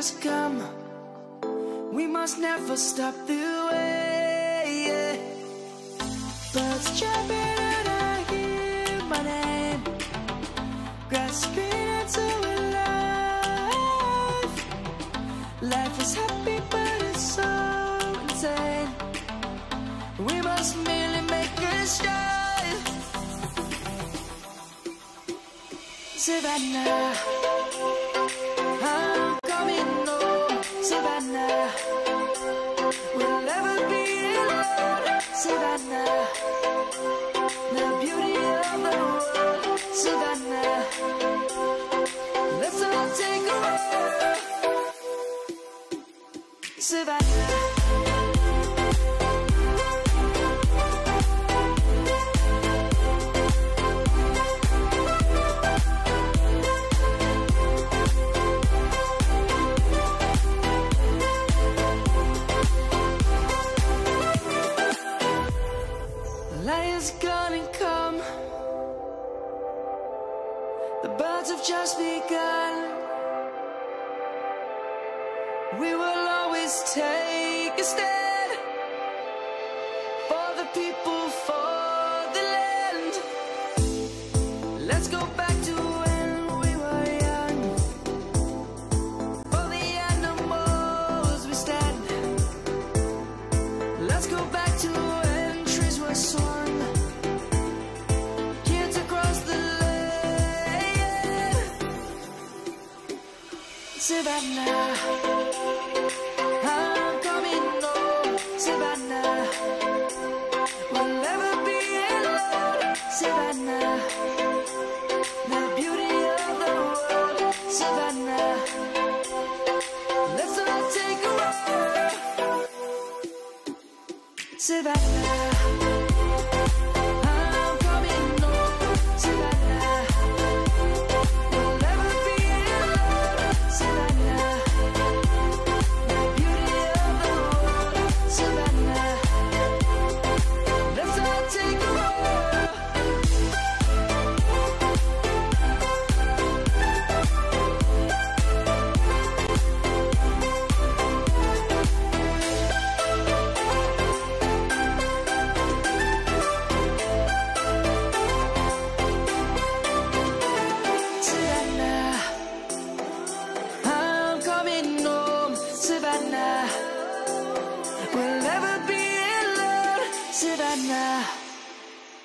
has come. We must never stop the way. Birds jumping and I hear my name, grasping into a life. Life is happy but it's so insane. We must merely make a start. Savannah, I'm coming home. Savannah, we'll never be alone. Savannah, the beauty of the world. Savannah, let's all take a walk. Savannah. Light is gonna come. The birds have just begun. We will always take a stand for the people, for the land. Let's go back to when we were young. For the animals we stand. Let's go back to when trees were swung, kids across the land. Savannah, I'm coming home. Savannah, we'll never be alone. Savannah, the beauty of the world. Savannah, let's all take a walk. Savannah, I'm coming home. Savannah, we'll never be alone. Savannah, the beauty of the world. Savannah, let's all take a walk. Savannah, I'm coming home. Savannah, we'll never be alone. Savannah.